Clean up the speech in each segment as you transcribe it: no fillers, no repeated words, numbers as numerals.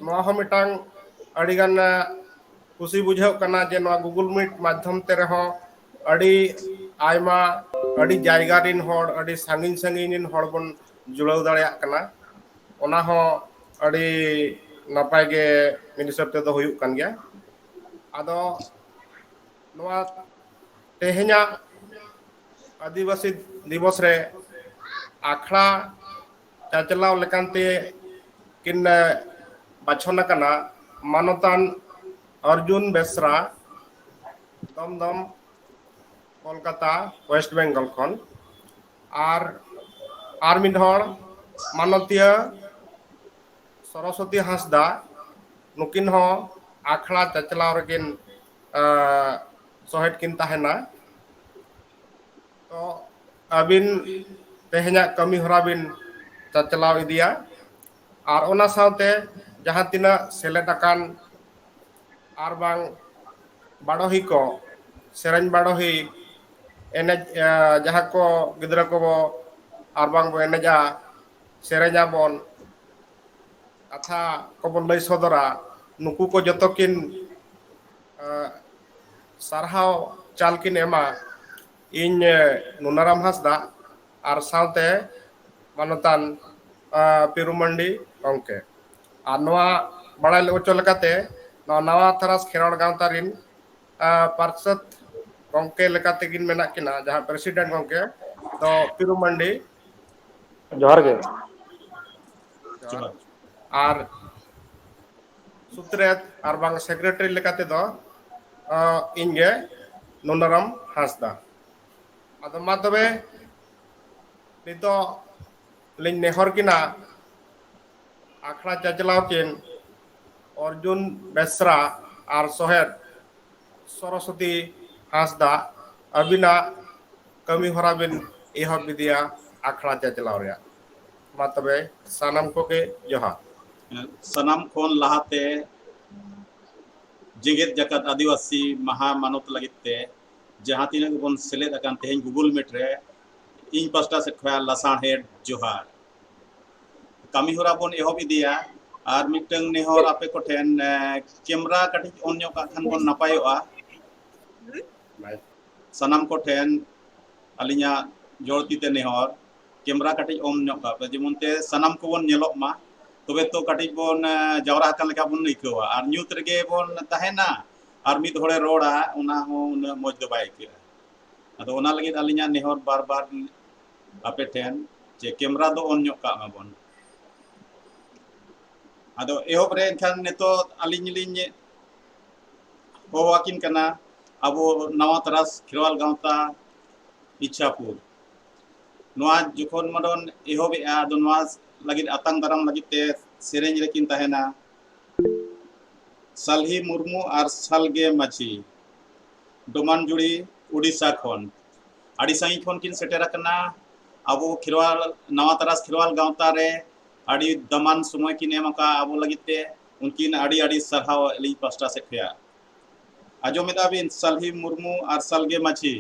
नवा हो मिटांग अड़ीगान कुसी बुझाव कना जे नवा गूगल मीट माध्यम ते रहो अड़ी आयमा अड़ी जायगा रिन होड़ अड़ी सांगिन सांगिन रिन होड़ बन जुड़ाव दाड़ेयाक कना ओना हो अड़ी नपाय गे मिन हिसाब ते दो हुयुक कान गया आदो नवा तेहेन्या आदिवासी दिवस रे आखड़ा चाचलाव लेकानते किन बाछना कना मानतान अर्जुन बेसरा दमदम कोलकाता वेस्ट बेंगल खन आर मिद हड़ मानतीय सरस्वती हांसदा नुकिन हो आखड़ा चाचलाव रेकिन सहेट किन ताहेना तो अबिन तेहेन्या कमी हरा बिन चाचलाव इदिया और ओना सावते जहां तिना सेलेट अकान आर बांग बाड़ोही को सेरेन बाड़ोही एनेज जहां को गिद्रा को बो आर बांग बो एनेजा सेरेजा बोन कथा को बन लई सदरा नुकु को जतोकिन सारहाव चालकिन एमा इन नुनाराम हांसदा और सावते मानतान पिरुमंडी गंके और नवा बड़ाई ओचो लेकाते नवा थरास खेराड़ गांवता रिन पार्षद गंके लेकाते किन मेना किना जहां प्रेसिडेंट गंके तो पिरुमंडी जोहार गे और सुत्रेत और बांग सेक्रेटरी लेकाते दो इनगे नुनाराम हांसदा आदो मा तबे नितो लिन नेहर किना आखड़ा चाचलाव किन अर्जुन बेसरा और सोहेद सरस्वती हांसदा अबिना कमी हरा बिन एहब बिदिया आखड़ा चाचलाव रे मा तबे सानाम को के जोहार सनाम खोन लहाते जेगेत जगत आदिवासी महा मानत लगिते जहां तीन बन सेलेद अकान तेहेन गूगल मीट रे इन पास्टा से खया लसाण हेड जोहार कमी होरा बन एहब इदिया और मिटंग नेहर आपे को ठेन कैमरा कटी ऑन ᱧᱚᱜ ᱠᱟᱜ ᱠᱷᱟᱱ ᱵᱚᱱ ᱱᱟᱯᱟᱭᱚᱜᱼᱟ ᱥᱟᱱᱟᱢ ᱠᱚ ᱴᱷᱮᱱ ᱟᱹᱞᱤᱧᱟᱜ ᱡᱚᱲᱛᱤᱛᱮ ᱱᱮᱦᱚᱨ कैमरा कटी ऑन ᱧᱚᱜ ᱠᱟᱜ ᱯᱮ ᱡᱮᱢᱚᱱᱛᱮ ᱥᱟᱱᱟᱢ ᱠᱚᱵᱚᱱ ᱧᱮᱞᱚᱜ ᱢᱟ तबे तो कटी बन जावरा हाकन लेका बन इकवा और न्यूत रेगे बन तहेना और मिद होड़े रोड़ा उना हो उना मौज दो बाय के अदो उना लगे अलिया नेहर बार बार आपे ठेन जे कैमरा दो ऑन ᱧᱚᱜ ᱠᱟᱜ ᱢᱟᱵᱚᱱ अदो एहब रे खान नेतो अलिኝ लिኝ होवाकिन कना अबो नवा तरास खिरवाल गांवता इच्छापुर नवा जखन मदन एहब अदो नवा लगित आतंग दाराम लगित ते सेरेंज रेकिन तहेना सालही मुर्मू और सालगे माछी डोमानजुड़ी उड़ीसा खन आड़ी साई खन किन सेटेरा कना अबो खिरवाल नवा तरास खिरवाल गांवता रे आड़ी दमान समय किन एमका अबो लगिते उनकिन आड़ी आड़ी सरहाव एली पास्टा से खया आजोमेदा बिन सालही मुर्मू और सालगे माछी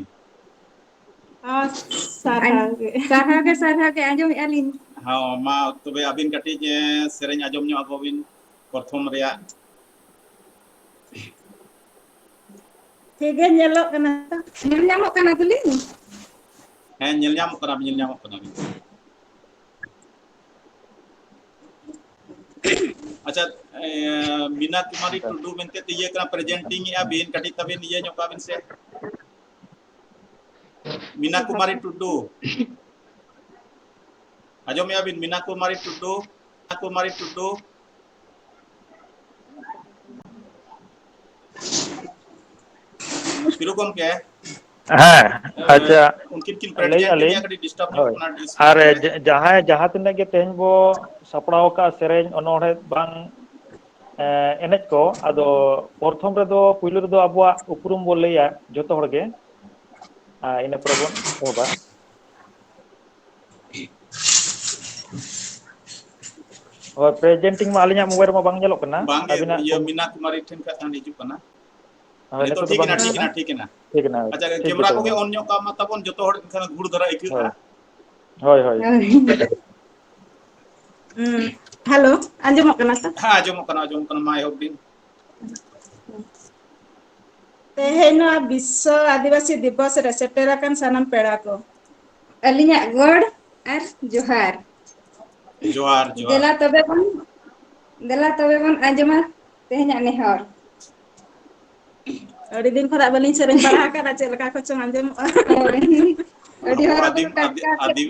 सारहा के आजम एलिन हाँ मा तबे अबिन कटी सेरेंज आजम ᱧᱚᱜ आगोबिन प्रथम रेया ठीक है नेलो कना नेल ᱧᱟᱢᱚᱜ कना तुली हैं नेल ᱧᱟᱢᱚᱜ कना बिन ᱧᱟᱢᱚᱜ कना बिन अच्छा मीना कुमारी टुडू मेनते ते ये कना प्रेजेंटिंग या बिन कटी तबिन ये ᱧᱚᱜ बिन से मीना कुमारी टुडू आजम या बिन मीना कुमारी टुडू पिरुकम के हाँ अच्छा उनकिन किन प्रेजेंटिंग या कटी डिस्टर्ब ᱧᱚᱜ कना और जहाँ तिना के तेहन बो सपड़ाव का सेरेंज अनोड़े बांग एनेज को अदो प्रथम रे दो पुइलु रे दो अबुआ उपरुम बो लैया जतो हड़ के इन प्रबन होबा और प्रेजेंटिंग में आलिया मोबाइल में बांग ñeलok कना अबिना ये मीना कुमारी ठेन का तान हिजु कना तो ठीक है ना अच्छा कैमरा को के ऑन ᱧᱚᱜ का मतबन जतो हड़ खान गुड़ धरा इकु होय होय हेलो आंजमोग कना ता हाँ आजमोग कना मा एहब दिन तेहेन विश्व आदिवासी दिवस रे सेटेराकन सनम पेड़ा को अलिया गॉड और जोहार जोहार जोहार देला तबे बन आंजमा तेहेन नेहर अड़ी दिन खरा बलिन सेरेन पढ़ा का चेल का को चंग आंजम अड़ी अबो हर को आदिम टटका से आदिम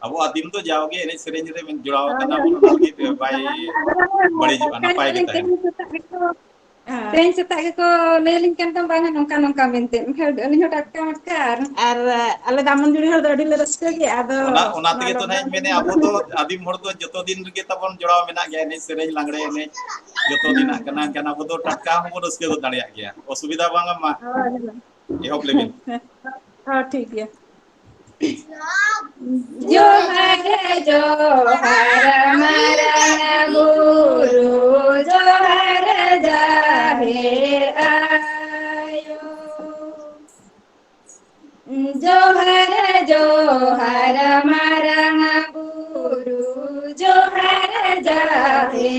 अबो आदिम तो जाओगे एने सेरेंज रे जुड़ाव कना बन ओना लगी बाय बड़ी नपाय गे तहन तेहेन सेता के को लेलिन kan तम बांगा नोंका नोंका मेनते एनखान अलिन टटका मटका और आले दामन जुड़ी हर अड़ी ले रस्के गे आदो ओना ना तगे तो नहीं लॉकडाउन मेने अबो तो आदिम हर तो जतो दिन गे तबन जुड़ाव मेना गया एने सेरेंज लांगड़े एने जतो दिना कना कना अबो तो टटका हम रस्के को दाड़िया गया असुविधा बांगा मा एहब लेबिन हाँ ठीक है जोहार जोहार हमारा गुरु जोहार जाहे आयो जोहार जोहार हमारा गुरु जोहार जाहे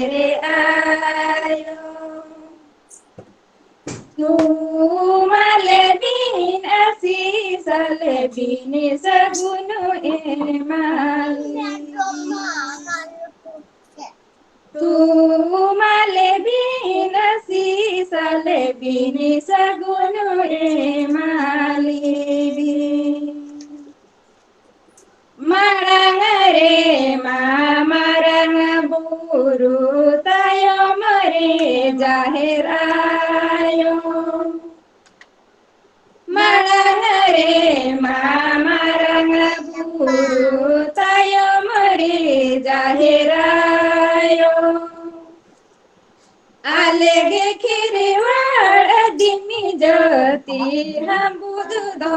आयो Tumale bin asisale bin sagunu emali. Tumale bin asisale bin sagunu emali. Marang re ma marang buru tayo mare jaherayo. Marang re ma marang buru tayo mare jaherayo. Alege khirwar dimi jati hambud do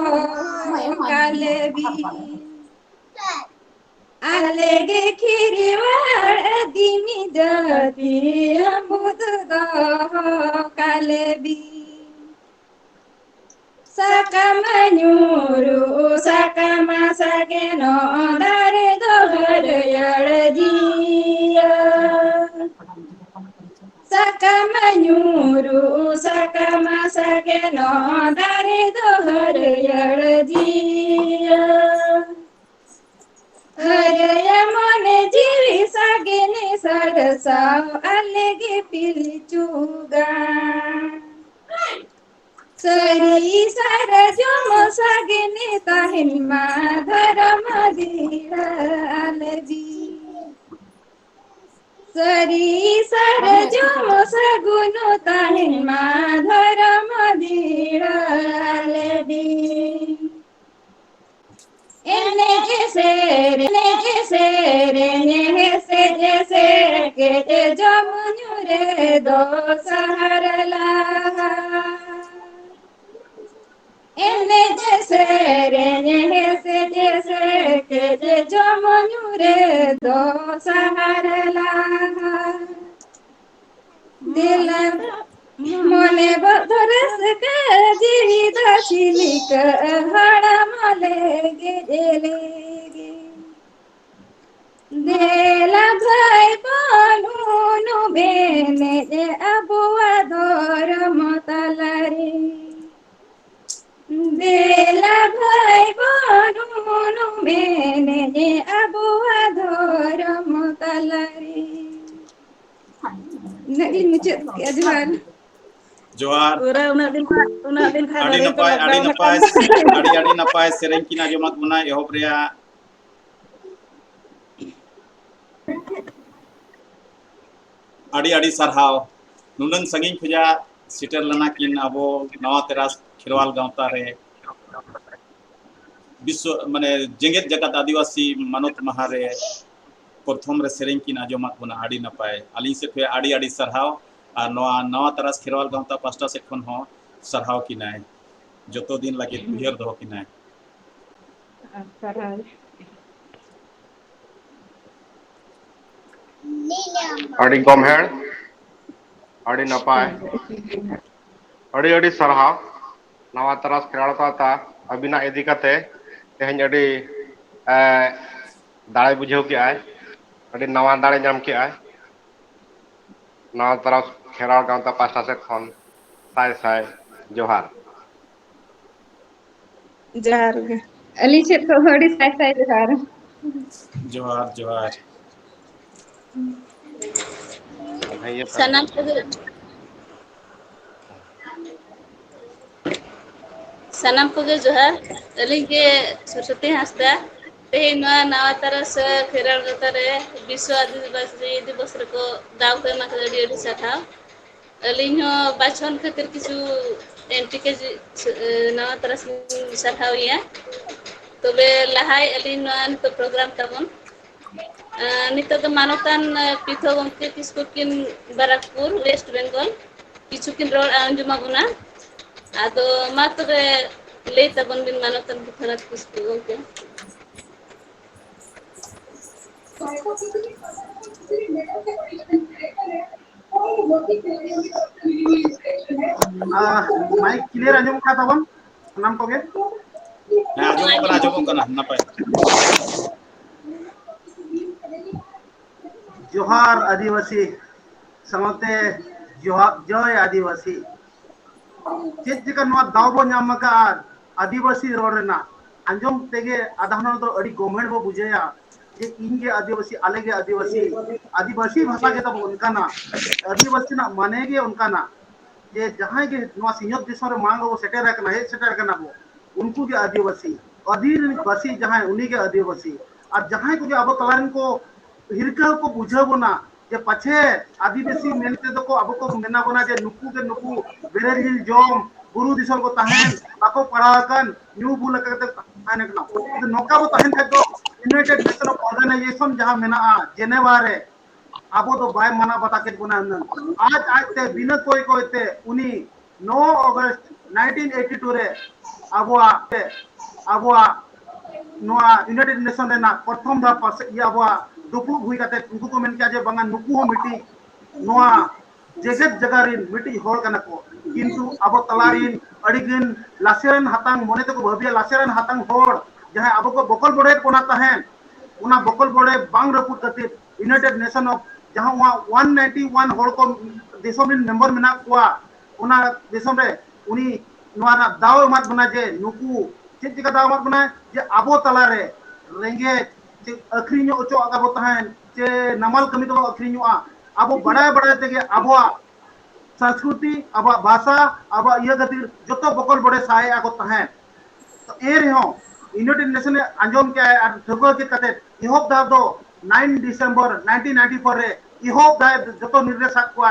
kalebi. Alege khirwar dimi jati hambud do kalebi. Sakama nyuru sakama sageno dare dohar yaljiya. Sakama nyuru sakama sageno dare dohar yaljiya. Haraya mone jivi sagene sarasao alege pilchuga. Sari sarajum sagene tahin madharamadira albi. Sari sarajum sagunu tahin madharamadira albi. Ene se jese ke jamunyure do saharala. Ene jese ke jamunyure do saharala. Dila mone bodhras ka jida chilik hara male gelege. Dela bhai banunu bene abuwa dor matalari. Dela bhai banunu bene abuwa dor matalari. Nagli mucet ke jual. जोहार Ura una din khara आड़ी re to नपाय lockdown kan. आड़ी नपाय सेरेंज किना जमात बना एहब रे आड़ी सारहाव नुनन संगिन खुजा seater लना किन अबो नवा तेरास खिरवाल गांवता रे विश्व माने जेंगेत जगत आदिवासी मानत महारे प्रथम रे सेरेंज किन आजमात बना आड़ी नपाय आलिन से फे आड़ी सारहाव और नवा तेरास खिरवाल गांवता पास्टा से खन हो सारहाव किनाय जतो दिन लगे उयहर दो किनाय अड़ी गमहेड़ अड़ी नपाय अड़ी सरहाव नवा तरास खेलाड़ता अबिना इदी कते तेहन अड़ी दाड़े बुझाव के आय अड़ी नवा दाड़े नाम के आए नवा तरफ खेराव गांवता पास्टा से खन साय साय जोहार जोहार गे अली सेट को अड़ी साय साय जोहार जोहार जोहार भाई ये सनम सनम को जोहार अली के सरस्वती हंसदा तेहेन नवा तरस फेराल गतरे विश्व आदिवासी दिवस को दाव को एमा अड़ी अड़ी साथाव अली बाछन खातिर किछु एनटीके नवा तरस साथाविया तबे लहाय अली तो प्रोग्राम तबन नितो तो मानवतान पीठो गमके किसको किन बाराकपुर वेस्ट बेंगल किछु किन रोड अंजुमागुना आदो मातरे ले तबन बिन मानवतान पीठो किसको गमके माइक क्लियर आजम का तबन नाम को गे हाँ आजमो कना नपाय जोहार आदिवासी समते जय आदिवासी चेत जका नवा दाव बो नाम का आदिवासी रोडना अंजम तेगे आधान तो अड़ी गवर्नमेंट बो बुझेया जे इनगे आदिवासी अलगे आदिवासी भाषा के तब उनकाना आदिवासी ना माने गे उनकाना जे जहां के नवा सिंहत दिसर मांग बो सेटर रखना है सेटर करना बो उनको के आदिवासी जहां उन्हीं के आदिवासी और जहां को अब तलारन को हिरका को बुझाबोना जे पछे आदिवासी मेनते तो को अब को मेना बना जे नुकु के नुकु बेरेल जोम गुरु दिसर को तहन बाको पढ़ाकन न्यू बुल करते तहन ना तो नोका बो तहन तो यूनाइटेड नेशन ऑर्गेनाइजेशन जहां मेना जेनेवा रे अब तो बाय मना बता के गुना आज ते बिना कोई ते उनी 9 अगस्त 1982 रे अबवा नोआ यूनाइटेड नेशन रे ना प्रथम दा पास या अबवा दुपु हुई काते उनको को मेन क्या जे बांगा नुकु हो मिटी नोआ जेगत जगारिन मिटी होल कना को किंतु अब तलारिन अडिगिन लासेरन हातांग मोने तो भबिया लासेरन हातांग होड़ जहां अब को बकल बड़े कोना तहन उना बकल बड़े बांग रपुट खातिर यूनाइटेड नेशन ऑफ जहां वहां 191 होड़ को देशों में मेंबर मेना कोआ उना देशों रे उनी नोआ ना दाव मत बना जे नुकु चेत चिका दाव मत बना जे आबो तलारे रेंगे अखरिño ओचो आबो तहन जे नमल कमी तो अखरिño आबो बड़ा तेगे आबो संस्कृति आबो भाषा आबो ये गतिर जतो बकल बड़े साय आगो तहन तो ए रेहो यूनाइटेड नेशन अंजम के और ठगो के कते इहोब दा दो 9 दिसंबर 1994 रे इहोब दा जतो निर्देश को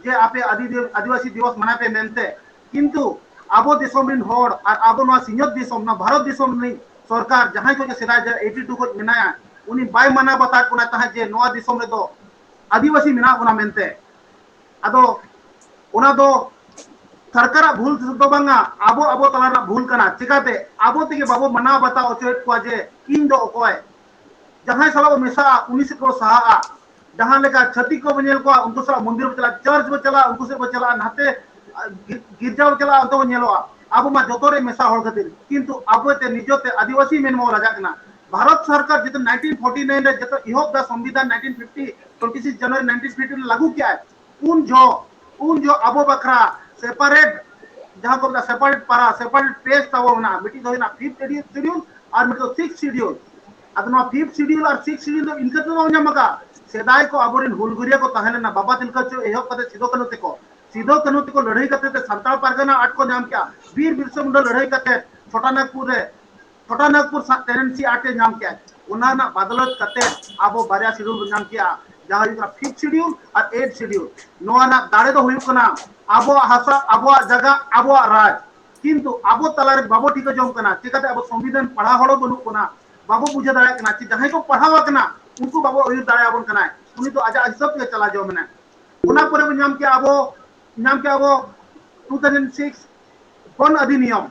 जे आपे आदिवासी दिवस मनापे मेनते किंतु आबो देशम रिन होड़ और आबो नवा सिंहत देशम ना भारत देशम नि सरकार जहां को सेदा 82 को मेनाया उनी बाय मना बता कोना तहा जे नवा देशम रे दो आदिवासी मेना कोना मेनते अदो ओना दो सरकार भूल तो बांगा आबो तलाना भूल कना चिकाते आबो तेगे बाबो मना बता ओचेत को जे इन दो ओकोय जहां साला मेसा उनी से को सहा जहां लेका छती को बनेल को उनको साला मंदिर में चला चर्च में चला उनको से चला नाते गिरजा में चला तो नेलो अब मा जोतोरे मेसा होल खातिर किंतु अब ते निजोते आदिवासी मेन मो राजा कना भारत सरकार जित 1949 रे जत इहोब दा संविधान 1950 26 जनवरी 1950 लागू किया है उन जो अब बखरा सेपरेट जहां को सेपरेट पारा सेपरेट पेज तब ना मिटी तो ना 5th शेड्यूल और मिटी 6th शेड्यूल अदना 5th शेड्यूल और 6th शेड्यूल तो इनका तो नामका सेदाय को अबोरिन हुलगुरिया को तहले ना बाबा तिलका चो एहोब कते सिदो कनु को लड़ाई करते थे संताल पारगना 8 को नाम क्या वीर बिरसा मुंडा लड़ाई करते छोटा नागपुर टेनेंसी 8 नाम क्या उना ना बदलत करते आबो बारिया शेड्यूल नाम क्या जहां 5th शेड्यूल और 8th शेड्यूल नोआ ना दाड़े दो हुई कना आबो हासा आबो जगह आबो राज किंतु आबो तलारे बाबो ठीक जम कना चिकाते आबो संविधान पढ़ा हड़ो बनु कना बाबो बुझे दाड़ा कना ची जहां को पढ़ावा कना उनको बाबो उयर दाड़ा आबन कना उनी तो आजा सब के चला जो मने उना परे नाम क्या आबो 2006 वन अधिनियम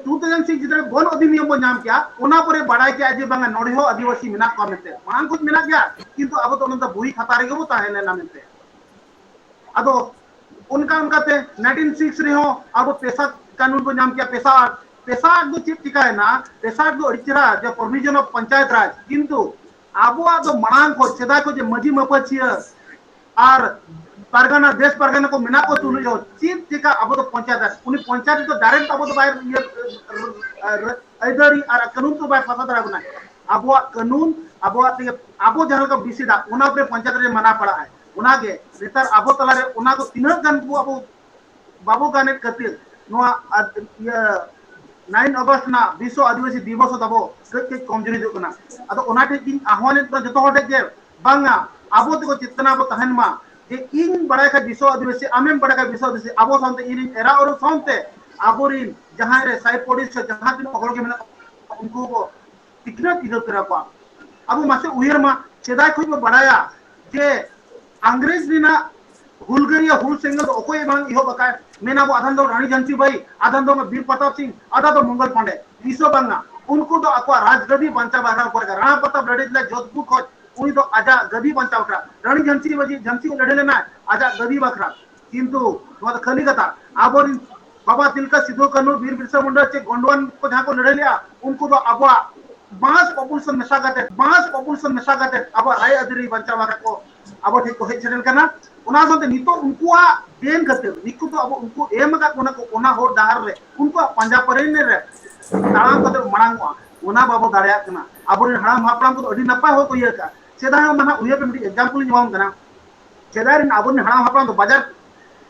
2006 जितने वन अधिनियम बो नाम क्या उना परे बड़ाई के आज बांगा नोडिहो आदिवासी मेना को मेते मांग कुछ मेना क्या किंतु अब तो उनका बुई खतारे के वो ताहेले ना मेते अदो उनका ते 1906 रे हो अब पैसा कानून को नाम क्या पैसा दो चिप टिका है ना पैसा दो अड़िचरा जो प्रोविजन ऑफ पंचायत राज किंतु आबुआ दो मांग को सेदा को जे मजी मपचिया और पारगाना देश पारगाना को मेना को तुलु जो चीज चिका अब तो पंचायत उनी पंचायत तो डायरेक्ट अब तो बाहर ये इधर और कानून तो बाहर फसा दरा बना अब कानून अब अब जहां का बिसिदा उना पे पंचायत रे मना पड़ा है उना के नेतार अब तला रे उना को तीन गन को अब बाबू गाने खातिर नोआ ये 9 अगस्त ना विश्व आदिवासी दिवस तबो कई कमजोरी दो कना अदो उना टे दिन आह्वान तो जतो हटे जे बांगा अब तो चितना अब तहन मा जे इन बड़ा का विश्व आदिवासी आमेम बड़ा का विश्व आदिवासी अब सामते इन एरा और सामते आबोरिन जहां रे साइ पोडिस जहां दिन पकड़ के मेना उनको को तिकना तिदो करा पा अब मासे उयर मा सेदाय खुद बड़ाया जे अंग्रेज दिना हुलगरिया हुल सिंगल तो ओकोय बांग इहो बका मेना बो आधन दो रानी झांसी भाई आधन दो वीर प्रताप सिंह आधा तो मंगल पांडे इस बांगा उनको तो अको राजगदी बंचा बागा कर राणा प्रताप लड़े जोधपुर खोज उनी तो आजा गदी बंचा बखरा रानी झांसी बजी झांसी लड़े लेना आजा गदी बखरा किंतु नोआ तो खाली कथा आबोर बाबा तिलका सिद्धू कान्हू वीर बिरसा मुंडा चे गोंडवान को जहां को लड़े लिया उनको तो अब बांस पॉपुलेशन मेसा करते अब राय अदरी बंचा बागा को अब ठीक को हेज सेटल करना उना संते नितो उनकुआ देन करते निको तो अब उनको एम का कोना हो डार रे उनको पंजा परेने रे तालाम कते मणांगवा उना बाबो दाड़या कना अब हड़ाम हापड़ाम को अडी नपा हो तो ये का सेदा मना उहे पे मिडी एग्जांपल निवाम कना सेदा रे अब हड़ाम हापड़ाम तो बाजार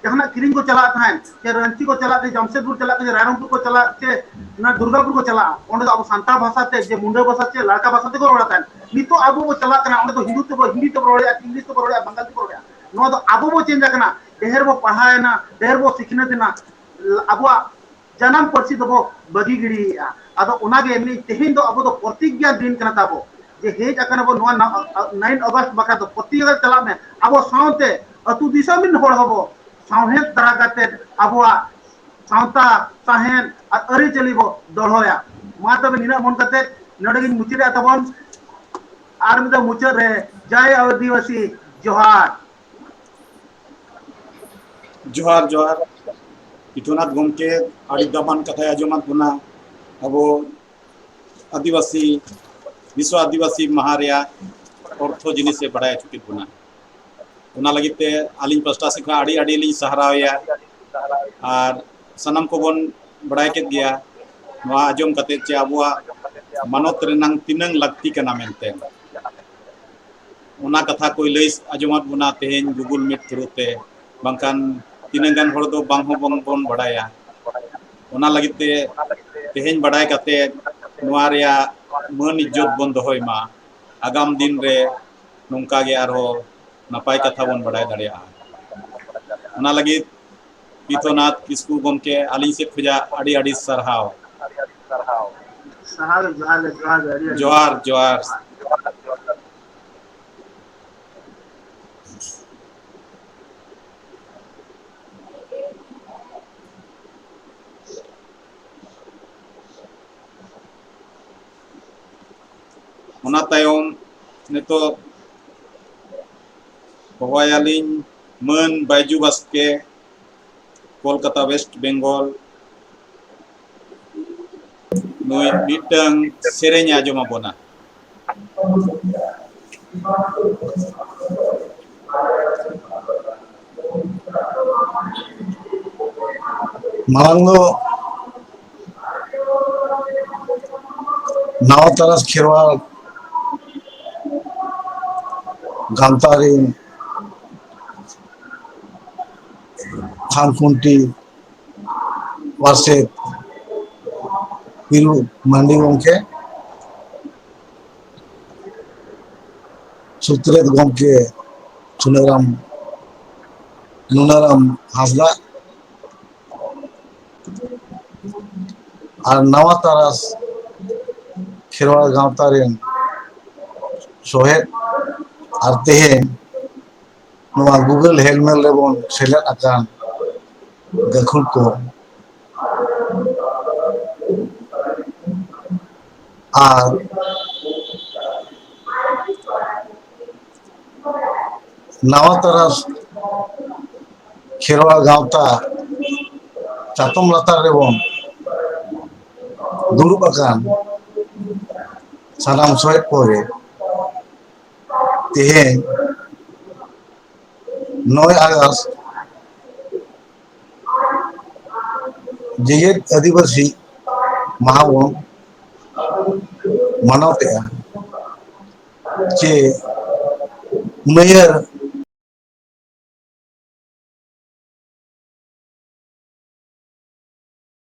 जहां किरिंग को चला था के रंची को चला थे जमशेदपुर चला थे रायरंगपुर को चला थे ना दुर्गापुर को चला ओंडे तो अब सांता भाषा ते जे मुंडा भाषा ते लड़का भाषा ते को रोड़ा था नितो अब वो चला कना ओंडे तो हिंदी तो रोड़ा इंग्लिश तो रोड़ा बंगाली तो रोड़ा नो तो अब वो चेंज करना देहर वो पढ़ाए ना देहर वो सीखने देना अब जन्म पर्सी तो वो बगी गिड़ी अदो उना के एमनी तेहिन तो अब तो प्रतिज्ञा दिन करना था वो जे हेज अकन वो 9 अगस्त बका तो प्रतिज्ञा चला में अब साउते अतु दिशा में होड़ हबो साहेन तरा करते अब सावता साहेन अरी चलीबो दोहया मा तबे निना मन करते नडगिन मुचिरे तबन आर में तो मुचर रे जय आदिवासी जोहार जोहार जोहार पिथुनाथ गमके आड़ी दमान कथा आजमात बुना अब आदिवासी विश्व आदिवासी महारिया अर्थो जिनिस बड़ा छुट्टी बुना उना लगिते आलिन पास्टा से आड़ी आड़ी लिन सहाराया और सनम को बन बड़ाय के गया नवा आजम कते चे अबुआ मानवत रेनांग तिनंग लगती कना मेनते उना कथा कोई लई आजमात बुना तेहेन गूगल मीट थ्रू ते बांकान तिनंग गान हर दो बांग हो बंग बन बड़ाया उना लगिते तेहेन बड़ाय कते नवा रिया मन इज्जत बन दोहय मा आगाम दिन रे नोंका गे आरो नपाय कथा बन बड़ाय दाड़िया उना लगी पिथुनाथ किस्कू गमके आलिन से खुजा आड़ी आड़ी सरहाव जोहार जोहार उना तायम नेतो हवायालिन मन बायजू बास्के कोलकाता वेस्ट बेंगल नुई मिटंग सेरेंय आजमा बोना मांगो नाव तरस खिरवाल गांतारिन खानकुंटी वार्षे पिलु मंडी गमके सुत्रेत गमके नुनाराम हासदा और नवा तारास खिरवाल गांवतारिन सोहेद और तेहेन नवा गूगल हेलमेल रेबन सेलेक्ट आकान गखुल को और नवा तरस खिरवाल गांवता चातुम लातार रेबन दुरुब आकान सानाम सोहेद पोरे तेहें 9 अगस्त जेगेद आदिवासी माह बन मानवते चे उनैयार